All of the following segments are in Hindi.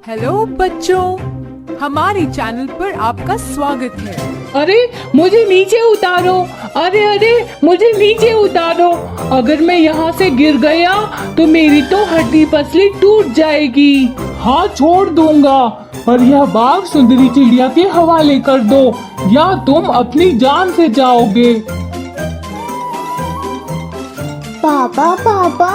हेलो बच्चों, हमारे चैनल पर आपका स्वागत है। अरे मुझे नीचे उतारो, अरे अरे मुझे नीचे उतारो। अगर मैं यहाँ से गिर गया तो मेरी तो हड्डी पसली टूट जाएगी। हाँ छोड़ दूंगा, पर यह बाग सुंदरी चिड़िया के हवाले कर दो या तुम अपनी जान से जाओगे। पापा पापा,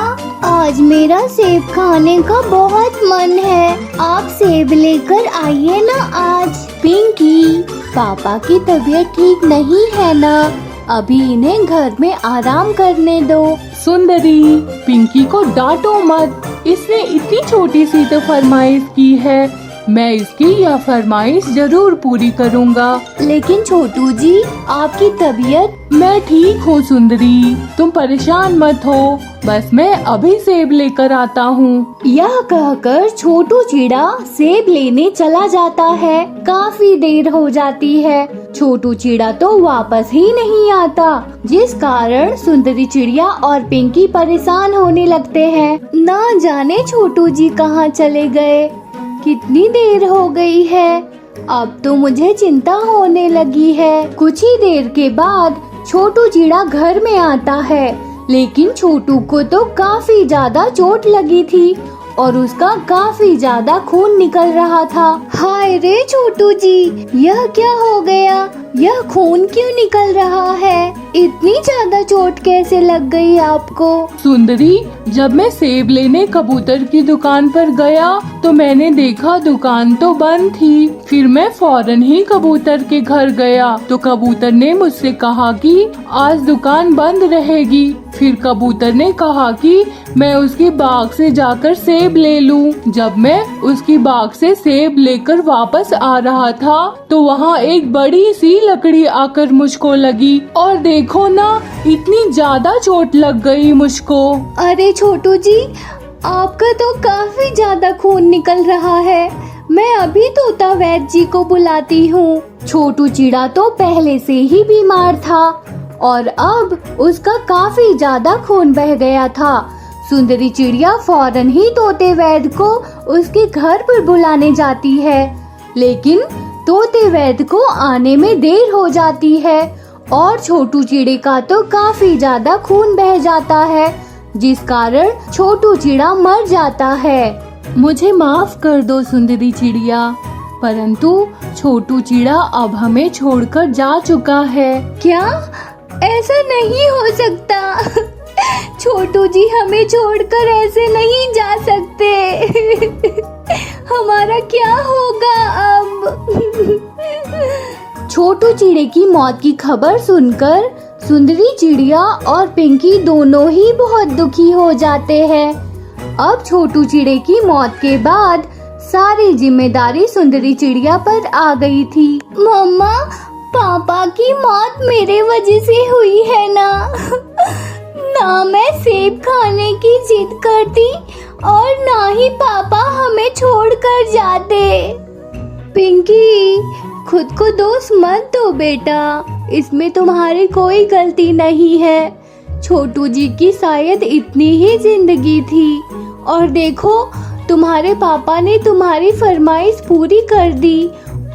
आज मेरा सेब खाने का बहुत मन है। आप सेब लेकर आइए ना आज। पिंकी, पापा की तबीयत ठीक नहीं है ना, अभी इन्हें घर में आराम करने दो। सुंदरी, पिंकी को डांटो मत, इसने इतनी छोटी सी तो फरमाइश की है। मैं इसकी यह फरमाइश जरूर पूरी करूँगा। लेकिन छोटू जी, आपकी तबीयत? मैं ठीक हूँ सुंदरी, तुम परेशान मत हो, बस मैं अभी सेब लेकर आता हूँ। यह कहकर छोटू चिड़ा सेब लेने चला जाता है। काफी देर हो जाती है, छोटू चिड़ा तो वापस ही नहीं आता, जिस कारण सुंदरी चिड़िया और पिंकी परेशान होने लगते हैं। ना जाने छोटू जी कहाँ चले गए, कितनी देर हो गई है। अब तो मुझे चिंता होने लगी है। कुछ ही देर के बाद छोटू चिड़ा घर में आता है, लेकिन छोटू को तो काफी ज्यादा चोट लगी थी और उसका काफी ज्यादा खून निकल रहा था। हाय रे छोटू जी, यह क्या हो गया? यह खून क्यों निकल रहा है? इतनी ज्यादा चोट कैसे लग गई आपको? सुंदरी, जब मैं सेब लेने कबूतर की दुकान पर गया तो मैंने देखा दुकान तो बंद थी। फिर मैं फौरन ही कबूतर के घर गया तो कबूतर ने मुझसे कहा कि आज दुकान बंद रहेगी। फिर कबूतर ने कहा कि मैं उसकी बाग से जाकर सेब ले लूं। जब मैं उसकी बाग से सेब लेकर वापस आ रहा था तो वहाँ एक बड़ी सी लकड़ी आकर मुझको लगी और देखो ना, इतनी ज्यादा चोट लग गई मुझको। अरे छोटू जी, आपका तो काफी ज्यादा खून निकल रहा है। मैं अभी तोता वैद्य जी को बुलाती हूँ। छोटू चिड़ा तो पहले से ही बीमार था और अब उसका काफी ज्यादा खून बह गया था। सुंदरी चिड़िया फौरन ही तोते वैद्य को उसके घर पर बुलाने जाती है, लेकिन तोते वैद्य को आने में देर हो जाती है और छोटू चिड़े का तो काफी ज्यादा खून बह जाता है, जिस कारण छोटू चिड़ा मर जाता है। मुझे माफ कर दो सुंदरी चिड़िया, परंतु छोटू चिड़ा अब हमें छोड़कर जा चुका है। क्या? ऐसा नहीं हो सकता। छोटू जी हमें छोड़कर ऐसे नहीं जा सकते। हमारा क्या होगा अब? छोटू चिड़े की मौत की खबर सुनकर सुंदरी चिड़िया और पिंकी दोनों ही बहुत दुखी हो जाते हैं। अब छोटू चिड़े की मौत के बाद सारी जिम्मेदारी सुंदरी चिड़िया पर आ गई थी। मम्मा, पापा की मौत मेरे वजह से हुई है ना। ना मैं सेब खाने की जिद करती और ना ही पापा हमें छोड़कर जाते। पिंकी, खुद को दोष मत दो बेटा, इसमें तुम्हारी कोई गलती नहीं है। छोटू जी की शायद इतनी ही जिंदगी थी और देखो, तुम्हारे पापा ने तुम्हारी फरमाइश पूरी कर दी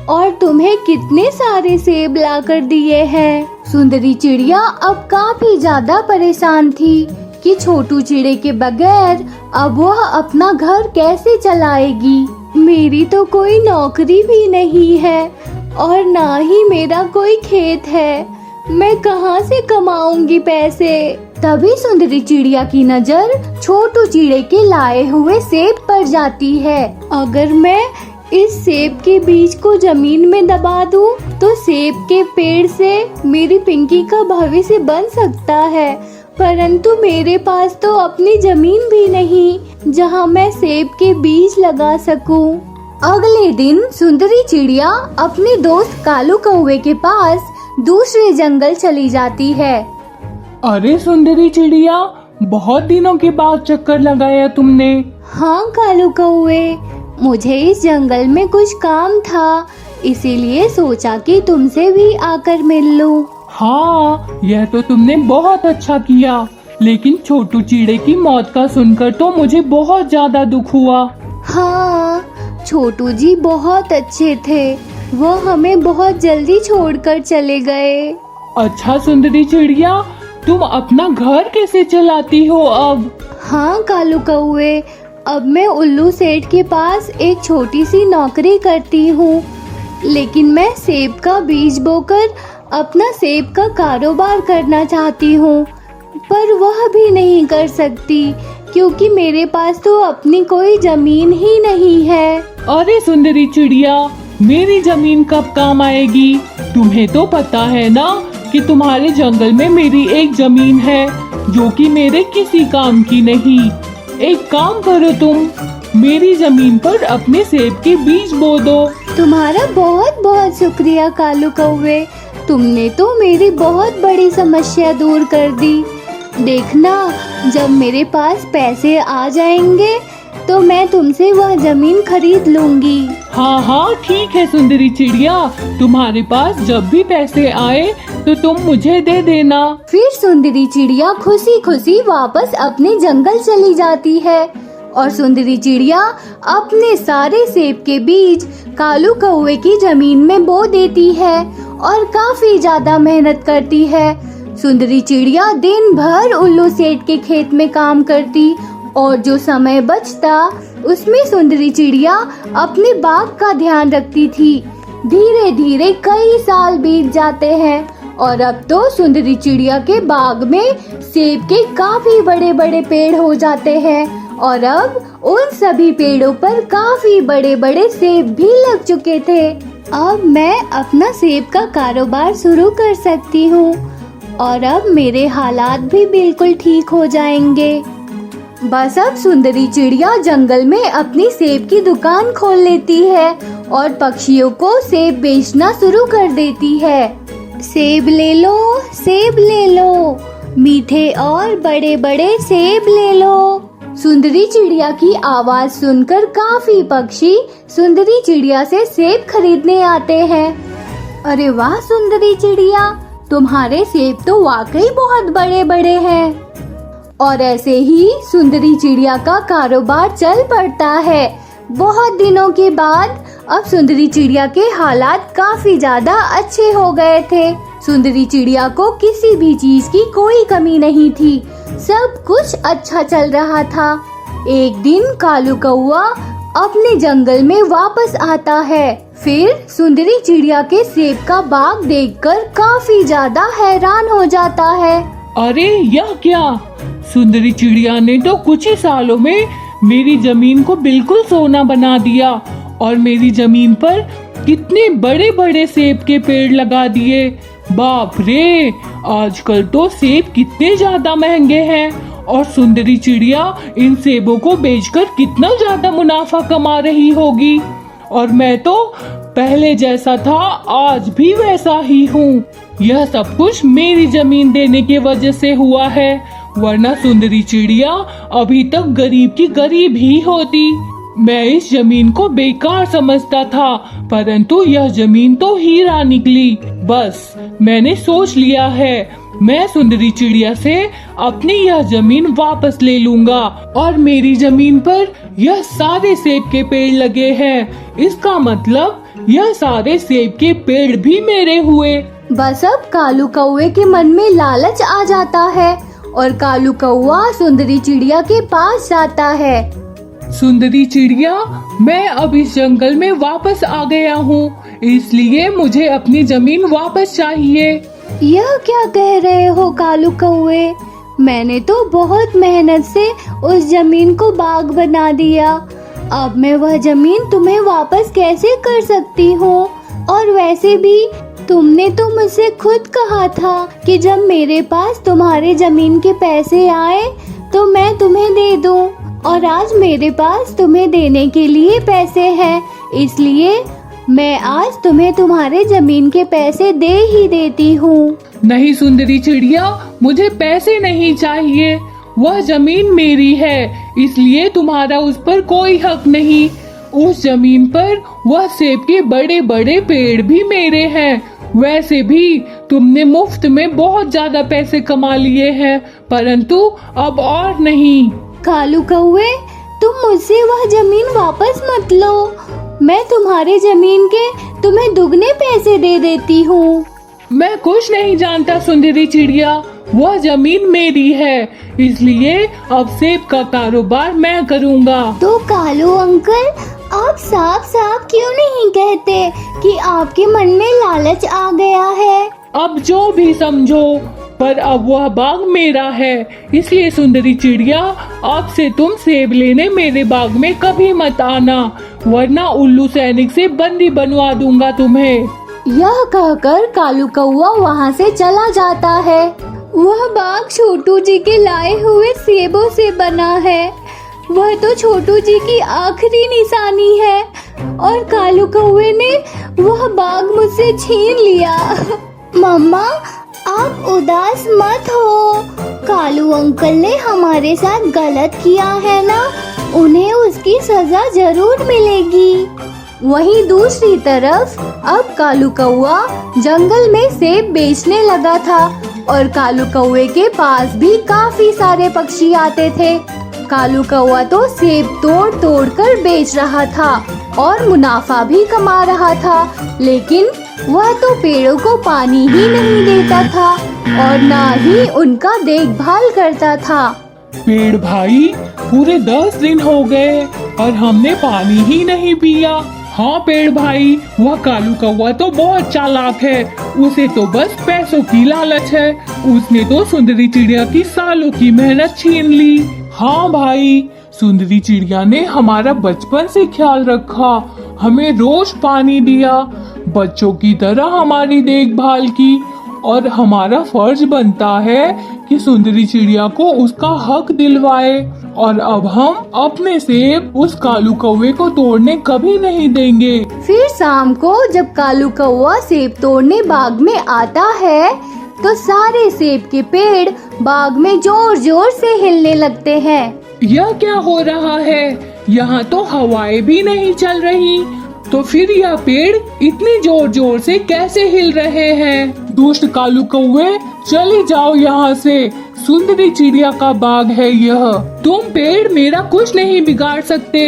और तुम्हें कितने सारे सेब ला कर दिए हैं। सुंदरी चिड़िया अब काफी ज्यादा परेशान थी कि छोटू चिड़े के बगैर अब वह अपना घर कैसे चलाएगी। मेरी तो कोई नौकरी भी नहीं है और ना ही मेरा कोई खेत है, मैं कहाँ से कमाऊंगी पैसे? तभी सुंदरी चिड़िया की नजर छोटू चिड़े के लाए हुए सेब पर जाती है। अगर मैं इस सेब के बीज को जमीन में दबा दूं, तो सेब के पेड़ से मेरी पिंकी का भविष्य बन सकता है, परंतु मेरे पास तो अपनी जमीन भी नहीं जहां मैं सेब के बीज लगा सकूं। अगले दिन सुंदरी चिड़िया अपने दोस्त कालू कौवे के पास दूसरे जंगल चली जाती है। अरे सुंदरी चिड़िया, बहुत दिनों के बाद चक्कर लगाया तुमने। हाँ कालू कौवे, मुझे इस जंगल में कुछ काम था, इसीलिए सोचा कि तुमसे भी आकर मिल लूं। हाँ, यह तो तुमने बहुत अच्छा किया, लेकिन छोटू चिड़े की मौत का सुनकर तो मुझे बहुत ज्यादा दुख हुआ। हाँ, छोटू जी बहुत अच्छे थे, वह हमें बहुत जल्दी छोड़कर चले गए। अच्छा सुंदरी चिड़िया, तुम अपना घर कैसे चलाती हो अब? हाँ कालू कौवे, अब मैं उल्लू सेठ के पास एक छोटी सी नौकरी करती हूँ, लेकिन मैं सेब का बीज बोकर अपना सेब का कारोबार करना चाहती हूँ, पर वह भी नहीं कर सकती क्योंकि मेरे पास तो अपनी कोई जमीन ही नहीं है। अरे सुंदरी चिड़िया, मेरी जमीन कब काम आएगी? तुम्हें तो पता है ना कि तुम्हारे जंगल में मेरी एक जमीन है जो कि मेरे किसी काम की नहीं। एक काम करो, तुम मेरी जमीन पर अपने सेब के बीज बो दो। तुम्हारा बहुत बहुत शुक्रिया कालू कौवे, तुमने तो मेरी बहुत बड़ी समस्या दूर कर दी। देखना, जब मेरे पास पैसे आ जाएंगे तो मैं तुमसे वह जमीन खरीद लूंगी। हाँ हाँ ठीक है सुंदरी चिड़िया, तुम्हारे पास जब भी पैसे आए तो तुम मुझे दे देना। फिर सुंदरी चिड़िया खुशी खुशी वापस अपने जंगल चली जाती है और सुंदरी चिड़िया अपने सारे सेब के बीज कालू कौवे की जमीन में बो देती है और काफी ज्यादा मेहनत करती है। सुंदरी चिड़िया दिन भर उल्लू सेठ के खेत में काम करती और जो समय बचता उसमें सुंदरी चिड़िया अपने बाग का ध्यान रखती थी। धीरे धीरे कई साल बीत जाते हैं और अब तो सुंदरी चिड़िया के बाग में सेब के काफी बड़े बड़े पेड़ हो जाते हैं और अब उन सभी पेड़ों पर काफी बड़े बड़े सेब भी लग चुके थे। अब मैं अपना सेब का कारोबार शुरू कर सकती हूँ और अब मेरे हालात भी बिल्कुल ठीक हो जाएंगे। बस अब सुंदरी चिड़िया जंगल में अपनी सेब की दुकान खोल लेती है और पक्षियों को सेब बेचना शुरू कर देती है। सेब ले लो, मीठे और बड़े बड़े सेब ले लो। सुंदरी चिड़िया की आवाज सुनकर काफी पक्षी सुंदरी चिड़िया से सेब खरीदने आते हैं। अरे वाह सुंदरी चिड़िया, तुम्हारे सेब तो वाकई बहुत बड़े बड़े हैं। और ऐसे ही सुंदरी चिड़िया का कारोबार चल पड़ता है। बहुत दिनों के बाद अब सुंदरी चिड़िया के हालात काफी ज्यादा अच्छे हो गए थे। सुंदरी चिड़िया को किसी भी चीज की कोई कमी नहीं थी, सब कुछ अच्छा चल रहा था। एक दिन कालू कौवा अपने जंगल में वापस आता है। फिर सुंदरी चिड़िया के सेब का बाग देखकर काफी ज्यादा हैरान हो जाता है। अरे यह क्या, सुंदरी चिड़िया ने तो कुछ ही सालों में मेरी जमीन को बिल्कुल सोना बना दिया और मेरी जमीन पर कितने बड़े बड़े सेब के पेड़ लगा दिए। बाप रे, आजकल तो सेब कितने ज्यादा महंगे हैं और सुंदरी चिड़िया इन सेबों को बेचकर कितना ज्यादा मुनाफा कमा रही होगी। और मैं तो पहले जैसा था आज भी वैसा ही हूँ। यह सब कुछ मेरी जमीन देने की वजह से हुआ है, वरना सुंदरी चिड़िया अभी तक गरीब की गरीब ही होती। मैं इस जमीन को बेकार समझता था, परंतु यह जमीन तो हीरा निकली। बस मैंने सोच लिया है, मैं सुंदरी चिड़िया से अपनी यह जमीन वापस ले लूंगा और मेरी जमीन पर यह सारे सेब के पेड़ लगे हैं। इसका मतलब यह सारे सेब के पेड़ भी मेरे हुए। बस अब कालू कौवे के मन में लालच आ जाता है और कालू कौवा सुंदरी चिड़िया के पास जाता है। सुंदरी चिड़िया, मैं अब इस जंगल में वापस आ गया हूँ, इसलिए मुझे अपनी जमीन वापस चाहिए। यह क्या कह रहे हो कालू कौवे, मैंने तो बहुत मेहनत से उस जमीन को बाग बना दिया, अब मैं वह जमीन तुम्हें वापस कैसे कर सकती हूँ? और वैसे भी तुमने तो मुझसे खुद कहा था कि जब मेरे पास तुम्हारे जमीन के पैसे आए तो मैं तुम्हें दे दूं, और आज मेरे पास तुम्हें देने के लिए पैसे हैं, इसलिए मैं आज तुम्हें तुम्हारे जमीन के पैसे दे ही देती हूँ। नहीं सुंदरी चिड़िया, मुझे पैसे नहीं चाहिए, वह जमीन मेरी है, इसलिए तुम्हारा उस पर कोई हक नहीं। उस जमीन पर वह सेब के बड़े बड़े पेड़ भी मेरे हैं। वैसे भी तुमने मुफ्त में बहुत ज्यादा पैसे कमा लिए हैं, परंतु अब और नहीं। कालू कौवे, तुम मुझसे वह जमीन वापस मत लो, मैं तुम्हारे जमीन के तुम्हें दुगने पैसे दे देती हूँ। मैं कुछ नहीं जानता सुंदरी चिड़िया, वह जमीन मेरी है, इसलिए अब सेब का कारोबार मैं करूँगा। तो कालू अंकल, आप साफ साफ क्यों नहीं कहते कि आपके मन में लालच आ गया है? अब जो भी समझो, पर अब वह बाग मेरा है, इसलिए सुंदरी चिड़िया अब से तुम सेब लेने मेरे बाग में कभी मत आना, वरना उल्लू सैनिक से बंदी बनवा दूंगा तुम्हें। यह कहकर कालू कौआ वहाँ से चला जाता है। वह बाग छोटू जी के लाए हुए सेबों से बना है। वह तो छोटू जी की आखिरी निशानी है और कालू कौवे ने वह बाग मुझसे छीन लिया। मम्मा, आप उदास मत हो। कालू अंकल ने हमारे साथ गलत किया है ना, उन्हें उसकी सजा जरूर मिलेगी। वहीं दूसरी तरफ अब कालू कौआ जंगल में सेब बेचने लगा था और कालू कौवे के पास भी काफी सारे पक्षी आते थे। कालू कौआ तो सेब तोड़ तोड़ कर बेच रहा था और मुनाफा भी कमा रहा था, लेकिन वह तो पेड़ों को पानी ही नहीं देता था और ना ही उनका देखभाल करता था। पेड़ भाई, पूरे 10 दिन हो गए और हमने पानी ही नहीं पिया। हाँ पेड़ भाई, वह कालू कौवा तो बहुत चालाक है, उसे तो बस पैसों की लालच है। उसने तो सुंदरी चिड़िया की सालों की मेहनत छीन ली। हाँ भाई, सुंदरी चिड़िया ने हमारा बचपन से ख्याल रखा, हमें रोज पानी दिया, बच्चों की तरह हमारी देखभाल की, और हमारा फर्ज बनता है कि सुंदरी चिड़िया को उसका हक दिलवाए। और अब हम अपने सेब उस कालू कौवे को तोड़ने कभी नहीं देंगे। फिर शाम को जब कालू कौवा सेब तोड़ने बाग में आता है तो सारे सेब के पेड़ बाग में जोर जोर से हिलने लगते हैं। यह क्या हो रहा है? यहाँ तो हवाएं भी नहीं चल रही, तो फिर यह पेड़ इतनी जोर जोर से कैसे हिल रहे हैं? दुष्ट कालू कौवे, चले जाओ यहाँ से, सुंदरी चिड़िया का बाग है यह। तुम पेड़ मेरा कुछ नहीं बिगाड़ सकते।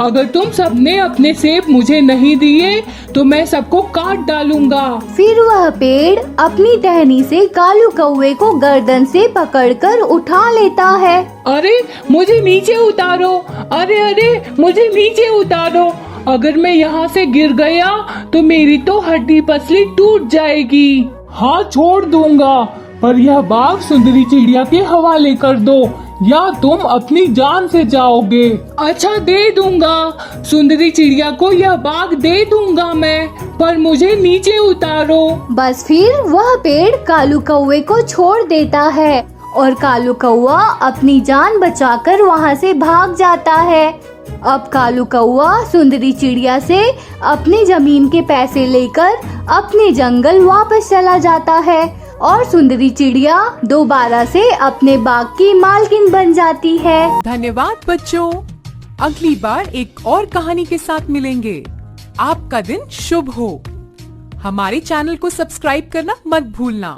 अगर तुम सबने अपने सेब मुझे नहीं दिए तो मैं सबको काट डालूंगा। फिर वह पेड़ अपनी टहनी से कालू कौवे को गर्दन से पकड़कर उठा लेता है। अरे मुझे नीचे उतारो, अरे अरे मुझे नीचे उतारो, अगर मैं यहाँ से गिर गया तो मेरी तो हड्डी पसली टूट जाएगी। हाँ छोड़ दूंगा, पर यह बाग सुंदरी चिड़िया के हवाले कर दो या तुम अपनी जान से जाओगे। अच्छा दे दूंगा, सुंदरी चिड़िया को यह बाग दे दूंगा मैं, पर मुझे नीचे उतारो। बस फिर वह पेड़ कालू कौवे को छोड़ देता है और कालू कौवा अपनी जान बचाकर वहाँ से भाग जाता है। अब कालू कौवा सुंदरी चिड़िया से अपनी जमीन के पैसे लेकर अपने जंगल वापस चला जाता है और सुंदरी चिड़िया दोबारा से अपने बाग की मालकिन बन जाती है। धन्यवाद बच्चों। अगली बार एक और कहानी के साथ मिलेंगे। आपका दिन शुभ हो। हमारे चैनल को सब्सक्राइब करना मत भूलना।